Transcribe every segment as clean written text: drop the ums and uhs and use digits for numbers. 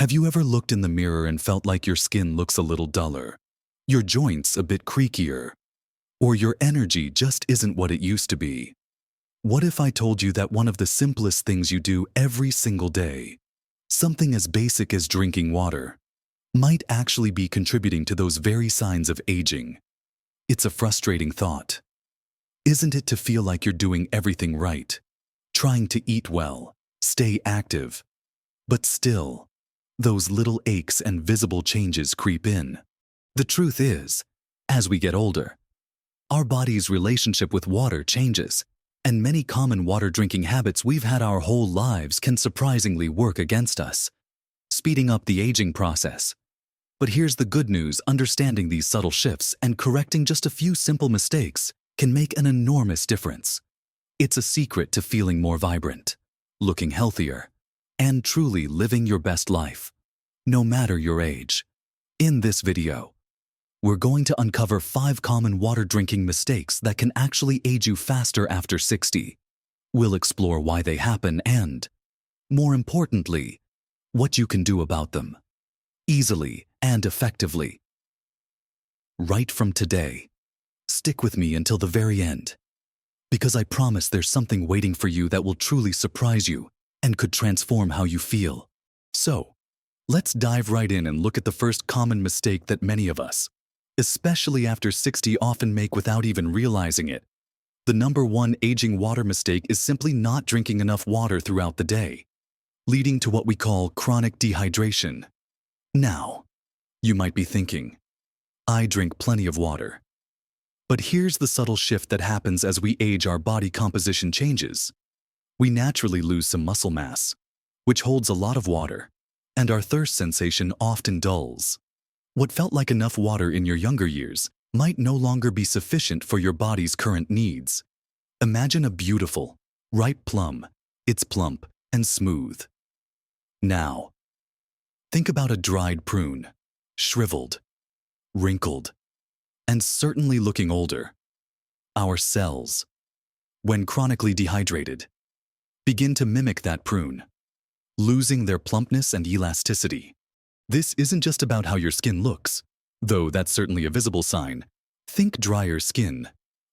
Have you ever looked in the mirror and felt like your skin looks a little duller, your joints a bit creakier, or your energy just isn't what it used to be? What if I told you that one of the simplest things you do every single day, something as basic as drinking water, might actually be contributing to those very signs of aging? It's a frustrating thought, isn't it, to feel like you're doing everything right, trying to eat well, stay active, but still, those little aches and visible changes creep in. The truth is, as we get older, our body's relationship with water changes, and many common water drinking habits we've had our whole lives can surprisingly work against us, speeding up the aging process. But here's the good news: understanding these subtle shifts and correcting just a few simple mistakes can make an enormous difference. It's a secret to feeling more vibrant, looking healthier, and truly living your best life, no matter your age. In this video, we're going to uncover 5 common water drinking mistakes that can actually age you faster after 60. We'll explore why they happen and, more importantly, what you can do about them, easily and effectively. Right from today, stick with me until the very end, because I promise there's something waiting for you that will truly surprise you and could transform how you feel. So, let's dive right in and look at the first common mistake that many of us, especially after 60, often make without even realizing it. The number one aging water mistake is simply not drinking enough water throughout the day, leading to what we call chronic dehydration. Now, you might be thinking, I drink plenty of water. But here's the subtle shift that happens as we age: our body composition changes. We naturally lose some muscle mass, which holds a lot of water, and our thirst sensation often dulls. What felt like enough water in your younger years might no longer be sufficient for your body's current needs. Imagine a beautiful, ripe plum. It's plump and smooth. Now, think about a dried prune, shriveled, wrinkled, and certainly looking older. Our cells, when chronically dehydrated, begin to mimic that prune, losing their plumpness and elasticity. This isn't just about how your skin looks, though that's certainly a visible sign. Think drier skin,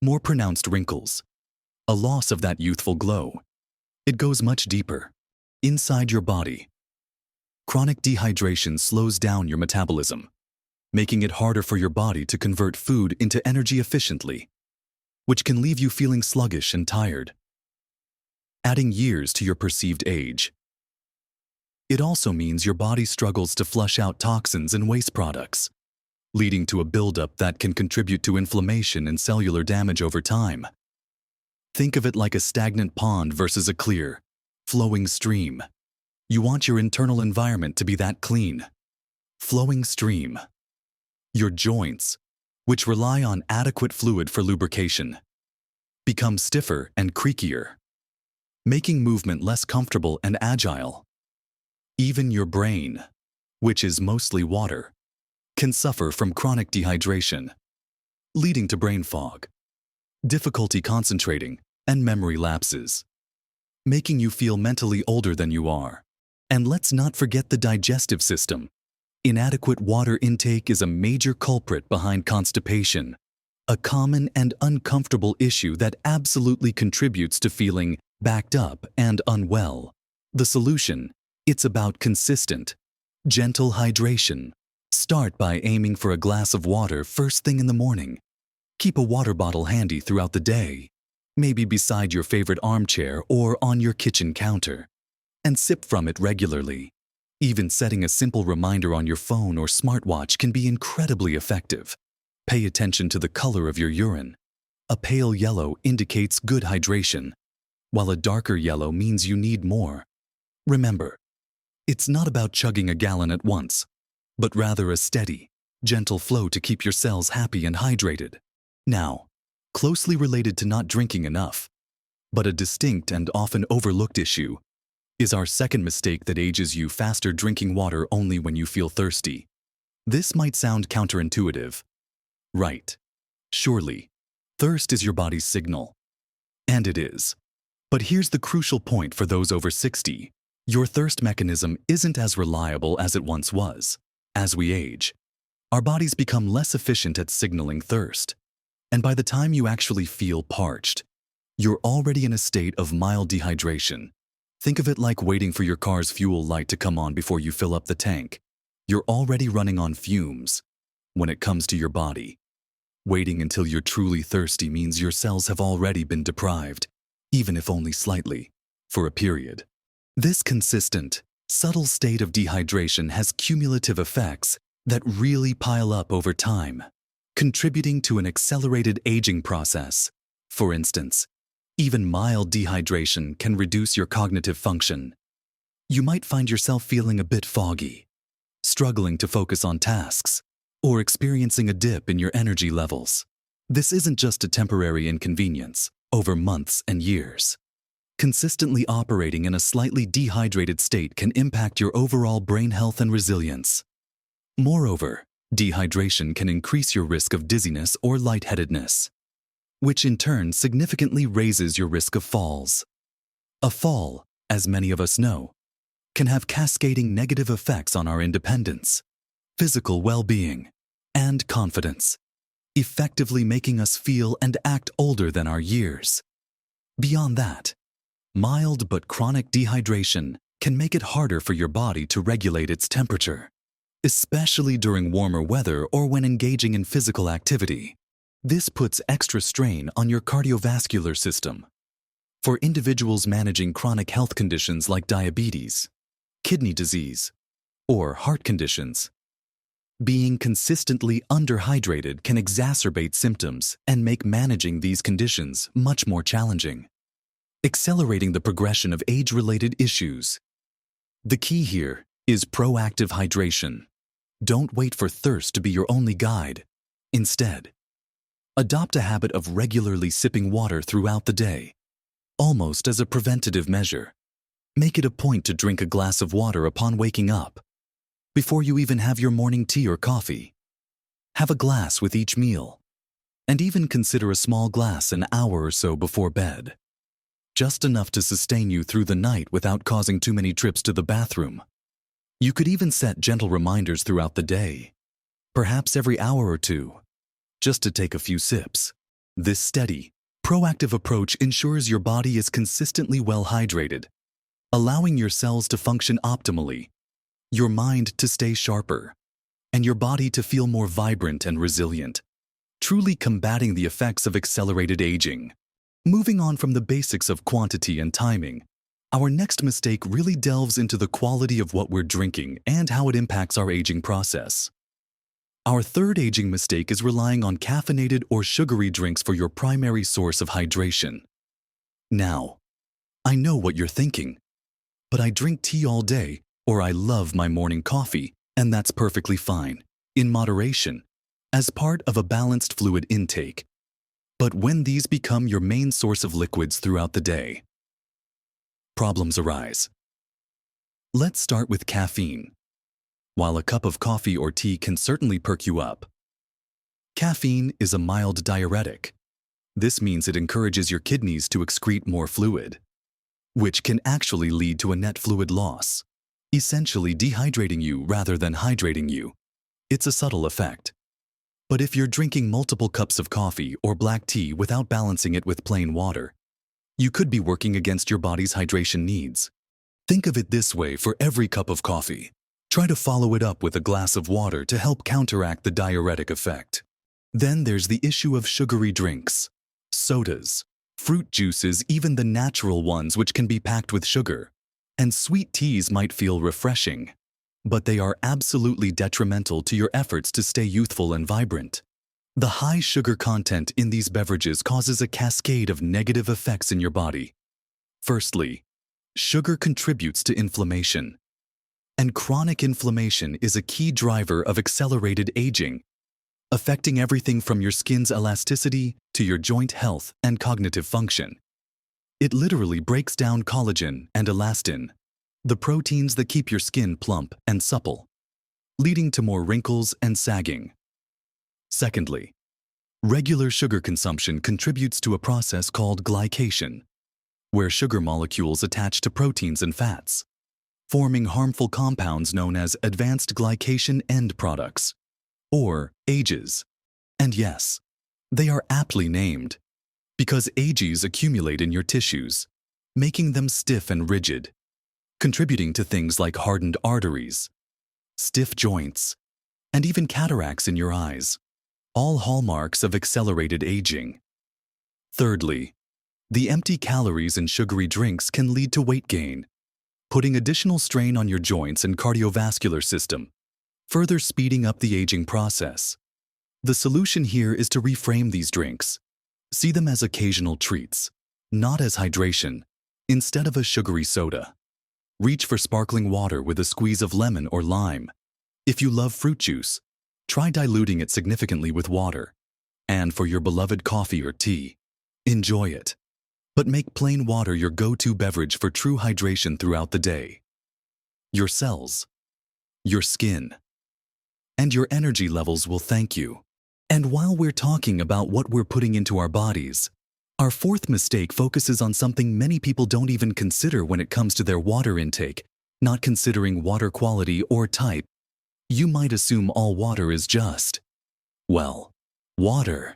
more pronounced wrinkles, a loss of that youthful glow. It goes much deeper, inside your body. Chronic dehydration slows down your metabolism, making it harder for your body to convert food into energy efficiently, which can leave you feeling sluggish and tired, adding years to your perceived age. It also means your body struggles to flush out toxins and waste products, leading to a buildup that can contribute to inflammation and cellular damage over time. Think of it like a stagnant pond versus a clear, flowing stream. You want your internal environment to be that clean, flowing stream. Your joints, which rely on adequate fluid for lubrication, become stiffer and creakier, making movement less comfortable and agile. Even your brain, which is mostly water, can suffer from chronic dehydration, leading to brain fog, difficulty concentrating, and memory lapses, making you feel mentally older than you are. And let's not forget the digestive system. Inadequate water intake is a major culprit behind constipation, a common and uncomfortable issue that absolutely contributes to feeling backed up and unwell. The solution: it's about consistent, gentle hydration. Start by aiming for a glass of water first thing in the morning. Keep a water bottle handy throughout the day, maybe beside your favorite armchair or on your kitchen counter, and sip from it regularly. Even setting a simple reminder on your phone or smartwatch can be incredibly effective. Pay attention to the color of your urine. A pale yellow indicates good hydration, while a darker yellow means you need more. Remember, it's not about chugging a gallon at once, but rather a steady, gentle flow to keep your cells happy and hydrated. Now, closely related to not drinking enough, but a distinct and often overlooked issue, is our second mistake that ages you faster: drinking water only when you feel thirsty. This might sound counterintuitive, right? Surely, thirst is your body's signal. And it is. But here's the crucial point for those over 60. Your thirst mechanism isn't as reliable as it once was. As we age, our bodies become less efficient at signaling thirst. And by the time you actually feel parched, you're already in a state of mild dehydration. Think of it like waiting for your car's fuel light to come on before you fill up the tank. You're already running on fumes when it comes to your body. Waiting until you're truly thirsty means your cells have already been deprived, even if only slightly, for a period. This consistent, subtle state of dehydration has cumulative effects that really pile up over time, contributing to an accelerated aging process. For instance, even mild dehydration can reduce your cognitive function. You might find yourself feeling a bit foggy, struggling to focus on tasks, or experiencing a dip in your energy levels. This isn't just a temporary inconvenience over months and years. Consistently operating in a slightly dehydrated state can impact your overall brain health and resilience. Moreover, dehydration can increase your risk of dizziness or lightheadedness, which in turn significantly raises your risk of falls. A fall, as many of us know, can have cascading negative effects on our independence, physical well-being, and confidence, effectively making us feel and act older than our years. Beyond that, mild but chronic dehydration can make it harder for your body to regulate its temperature, especially during warmer weather or when engaging in physical activity. This puts extra strain on your cardiovascular system. For individuals managing chronic health conditions like diabetes, kidney disease, or heart conditions, being consistently underhydrated can exacerbate symptoms and make managing these conditions much more challenging, accelerating the progression of age-related issues. The key here is proactive hydration. Don't wait for thirst to be your only guide. Instead, adopt a habit of regularly sipping water throughout the day, almost as a preventative measure. Make it a point to drink a glass of water upon waking up, before you even have your morning tea or coffee. Have a glass with each meal, and even consider a small glass an hour or so before bed. Just enough to sustain you through the night without causing too many trips to the bathroom. You could even set gentle reminders throughout the day, perhaps every hour or two, just to take a few sips. This steady, proactive approach ensures your body is consistently well hydrated, allowing your cells to function optimally, your mind to stay sharper, and your body to feel more vibrant and resilient, truly combating the effects of accelerated aging. Moving on from the basics of quantity and timing, our next mistake really delves into the quality of what we're drinking and how it impacts our aging process. Our third aging mistake is relying on caffeinated or sugary drinks for your primary source of hydration. Now, I know what you're thinking, but I drink tea all day, or I love my morning coffee, and that's perfectly fine, in moderation, as part of a balanced fluid intake. But when these become your main source of liquids throughout the day, problems arise. Let's start with caffeine. While a cup of coffee or tea can certainly perk you up, caffeine is a mild diuretic. This means it encourages your kidneys to excrete more fluid, which can actually lead to a net fluid loss, essentially dehydrating you rather than hydrating you. It's a subtle effect. But if you're drinking multiple cups of coffee or black tea without balancing it with plain water, you could be working against your body's hydration needs. Think of it this way: for every cup of coffee, try to follow it up with a glass of water to help counteract the diuretic effect. Then there's the issue of sugary drinks, sodas, fruit juices, even the natural ones which can be packed with sugar. And sweet teas might feel refreshing, but they are absolutely detrimental to your efforts to stay youthful and vibrant. The high sugar content in these beverages causes a cascade of negative effects in your body. Firstly, sugar contributes to inflammation, and chronic inflammation is a key driver of accelerated aging, affecting everything from your skin's elasticity to your joint health and cognitive function. It literally breaks down collagen and elastin, the proteins that keep your skin plump and supple, leading to more wrinkles and sagging. Secondly, regular sugar consumption contributes to a process called glycation, where sugar molecules attach to proteins and fats. forming harmful compounds known as advanced glycation end products, or AGEs. And yes, they are aptly named, because AGEs accumulate in your tissues, making them stiff and rigid, contributing to things like hardened arteries, stiff joints, and even cataracts in your eyes, all hallmarks of accelerated aging. Thirdly, the empty calories in sugary drinks can lead to weight gain, putting additional strain on your joints and cardiovascular system, further speeding up the aging process. The solution here is to reframe these drinks. See them as occasional treats, not as hydration, instead of a sugary soda. Reach for sparkling water with a squeeze of lemon or lime. If you love fruit juice, try diluting it significantly with water. And for your beloved coffee or tea, enjoy it. But make plain water your go-to beverage for true hydration throughout the day. Your cells, your skin, and your energy levels will thank you. And while we're talking about what we're putting into our bodies, our fourth mistake focuses on something many people don't even consider when it comes to their water intake, not considering water quality or type. You might assume all water is just, well, water.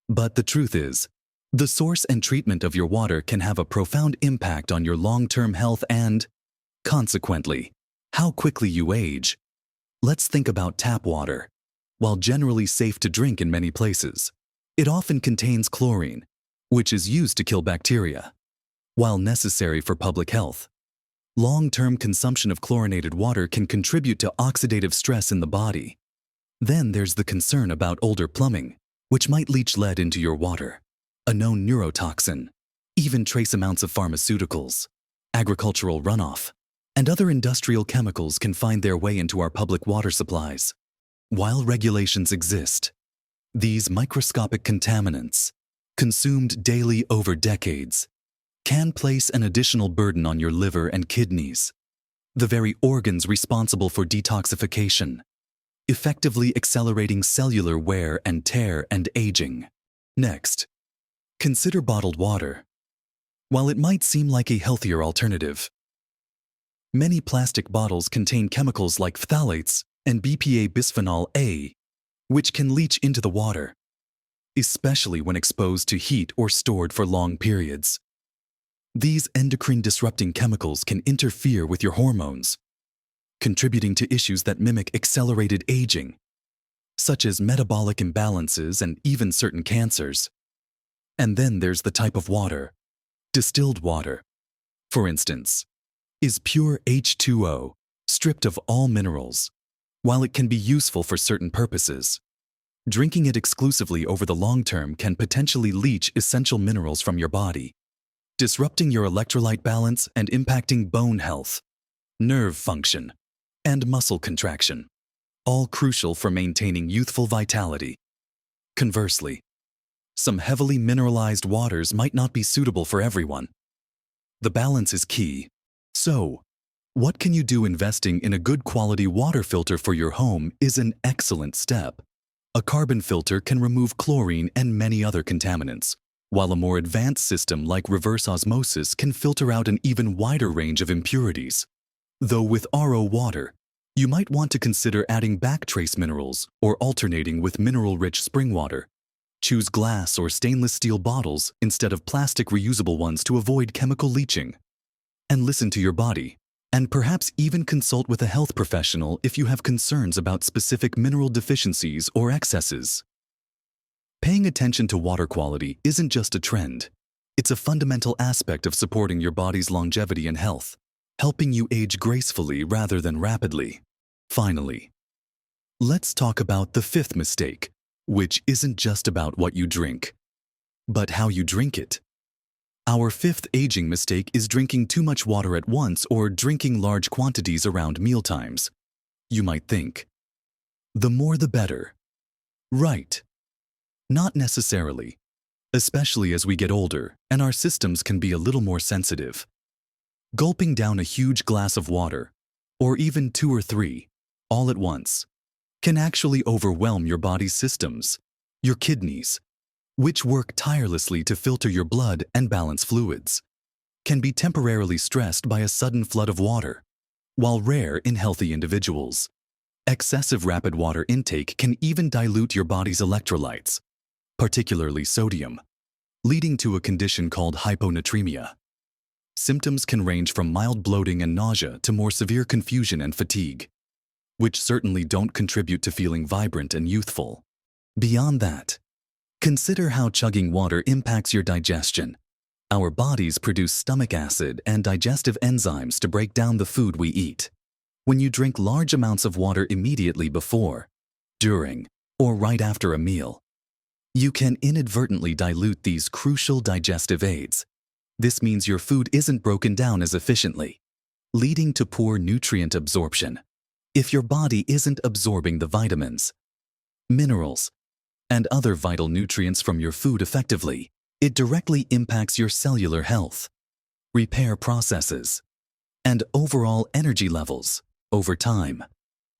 But the truth is, the source and treatment of your water can have a profound impact on your long-term health and, consequently, how quickly you age. Let's think about tap water. While generally safe to drink in many places, it often contains chlorine, which is used to kill bacteria. While necessary for public health, long-term consumption of chlorinated water can contribute to oxidative stress in the body. Then there's the concern about older plumbing, which might leach lead into your water, a known neurotoxin. Even trace amounts of pharmaceuticals, agricultural runoff, and other industrial chemicals can find their way into our public water supplies. While regulations exist, these microscopic contaminants, consumed daily over decades, can place an additional burden on your liver and kidneys, the very organs responsible for detoxification, effectively accelerating cellular wear and tear and aging. Next, consider bottled water. While it might seem like a healthier alternative, many plastic bottles contain chemicals like phthalates and BPA bisphenol A, which can leach into the water, especially when exposed to heat or stored for long periods. These endocrine-disrupting chemicals can interfere with your hormones, contributing to issues that mimic accelerated aging, such as metabolic imbalances and even certain cancers. And then there's the type of water. Distilled water, for instance, is pure H2O, stripped of all minerals. While it can be useful for certain purposes, drinking it exclusively over the long term can potentially leach essential minerals from your body, disrupting your electrolyte balance and impacting bone health, nerve function, and muscle contraction, all crucial for maintaining youthful vitality. Conversely, some heavily mineralized waters might not be suitable for everyone. The balance is key. So, what can you do? Investing in a good quality water filter for your home is an excellent step. A carbon filter can remove chlorine and many other contaminants, while a more advanced system like reverse osmosis can filter out an even wider range of impurities. Though with RO water, you might want to consider adding back trace minerals or alternating with mineral-rich spring water. Choose glass or stainless steel bottles instead of plastic reusable ones to avoid chemical leaching. And listen to your body. And perhaps even consult with a health professional if you have concerns about specific mineral deficiencies or excesses. Paying attention to water quality isn't just a trend. It's a fundamental aspect of supporting your body's longevity and health, helping you age gracefully rather than rapidly. Finally, let's talk about the fifth mistake, which isn't just about what you drink, but how you drink it. Our fifth aging mistake is drinking too much water at once or drinking large quantities around mealtimes. You might think, the more the better. Right. Not necessarily, especially as we get older and our systems can be a little more sensitive. Gulping down a huge glass of water, or even 2 or 3, all at once, can actually overwhelm your body's systems, your kidneys, which work tirelessly to filter your blood and balance fluids, can be temporarily stressed by a sudden flood of water, while rare in healthy individuals. Excessive rapid water intake can even dilute your body's electrolytes, particularly sodium, leading to a condition called hyponatremia. Symptoms can range from mild bloating and nausea to more severe confusion and fatigue, which certainly don't contribute to feeling vibrant and youthful. Beyond that, consider how chugging water impacts your digestion. Our bodies produce stomach acid and digestive enzymes to break down the food we eat. When you drink large amounts of water immediately before, during, or right after a meal, you can inadvertently dilute these crucial digestive aids. This means your food isn't broken down as efficiently, leading to poor nutrient absorption. If your body isn't absorbing the vitamins, minerals, and other vital nutrients from your food effectively, it directly impacts your cellular health, repair processes, and overall energy levels. Over time,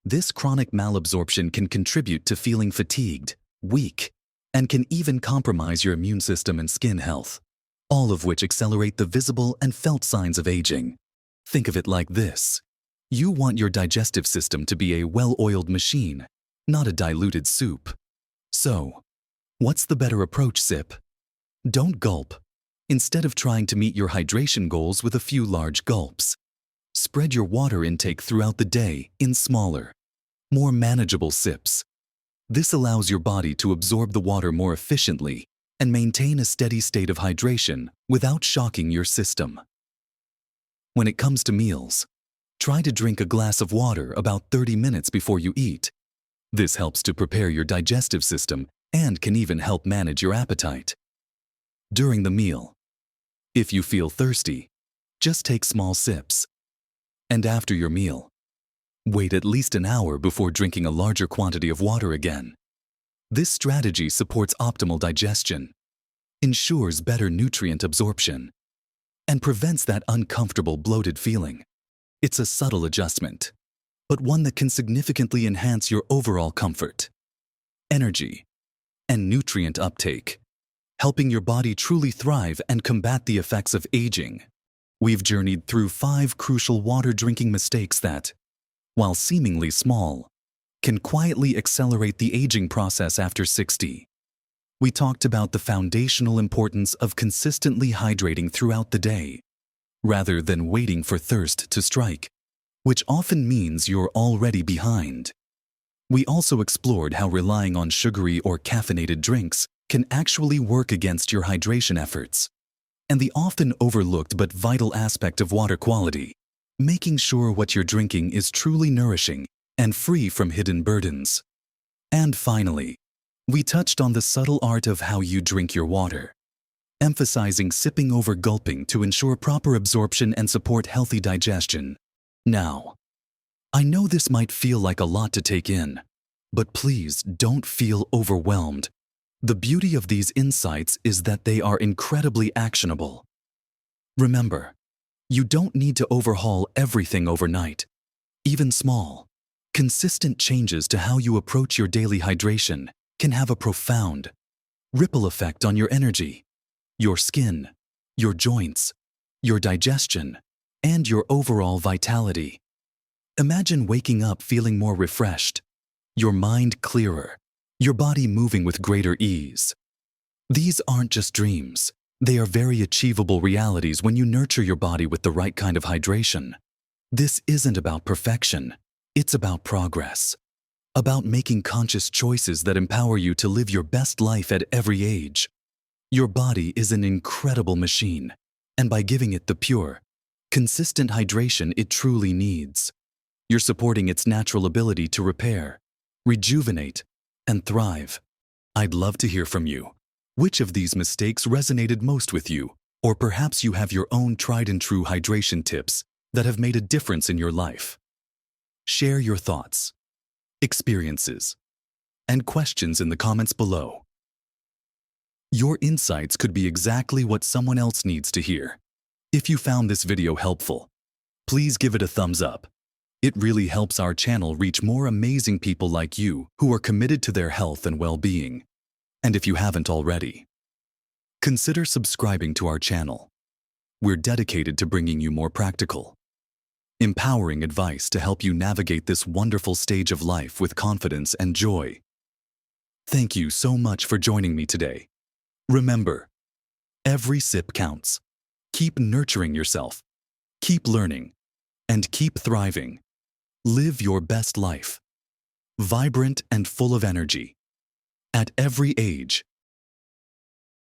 this chronic malabsorption can contribute to feeling fatigued, weak, and can even compromise your immune system and skin health, all of which accelerate the visible and felt signs of aging. Think of it like this. You want your digestive system to be a well-oiled machine, not a diluted soup. So, what's the better approach, sip? Don't gulp. Instead of trying to meet your hydration goals with a few large gulps, spread your water intake throughout the day in smaller, more manageable sips. This allows your body to absorb the water more efficiently and maintain a steady state of hydration without shocking your system. When it comes to meals, try to drink a glass of water about 30 minutes before you eat. This helps to prepare your digestive system and can even help manage your appetite. During the meal, if you feel thirsty, just take small sips. And after your meal, wait at least an hour before drinking a larger quantity of water again. This strategy supports optimal digestion, ensures better nutrient absorption, and prevents that uncomfortable bloated feeling. It's a subtle adjustment, but one that can significantly enhance your overall comfort, energy, and nutrient uptake, helping your body truly thrive and combat the effects of aging. We've journeyed through 5 crucial water drinking mistakes that, while seemingly small, can quietly accelerate the aging process after 60. We talked about the foundational importance of consistently hydrating throughout the day, rather than waiting for thirst to strike, which often means you're already behind. We also explored how relying on sugary or caffeinated drinks can actually work against your hydration efforts, and the often overlooked but vital aspect of water quality, making sure what you're drinking is truly nourishing and free from hidden burdens. And finally, we touched on the subtle art of how you drink your water, emphasizing sipping over gulping to ensure proper absorption and support healthy digestion. Now, I know this might feel like a lot to take in, but please don't feel overwhelmed. The beauty of these insights is that they are incredibly actionable. Remember, you don't need to overhaul everything overnight. Even small, consistent changes to how you approach your daily hydration can have a profound ripple effect on your energy, your skin, your joints, your digestion, and your overall vitality. Imagine waking up feeling more refreshed, your mind clearer, your body moving with greater ease. These aren't just dreams. They are very achievable realities when you nurture your body with the right kind of hydration. This isn't about perfection. It's about progress. About making conscious choices that empower you to live your best life at every age. Your body is an incredible machine, and by giving it the pure, consistent hydration it truly needs, you're supporting its natural ability to repair, rejuvenate, and thrive. I'd love to hear from you. Which of these mistakes resonated most with you? Or perhaps you have your own tried and true hydration tips that have made a difference in your life. Share your thoughts, experiences, and questions in the comments below. Your insights could be exactly what someone else needs to hear. If you found this video helpful, please give it a thumbs up. It really helps our channel reach more amazing people like you who are committed to their health and well-being. And if you haven't already, consider subscribing to our channel. We're dedicated to bringing you more practical, empowering advice to help you navigate this wonderful stage of life with confidence and joy. Thank you so much for joining me today. Remember, every sip counts. Keep nurturing yourself, keep learning, and keep thriving. Live your best life. Vibrant and full of energy. At every age,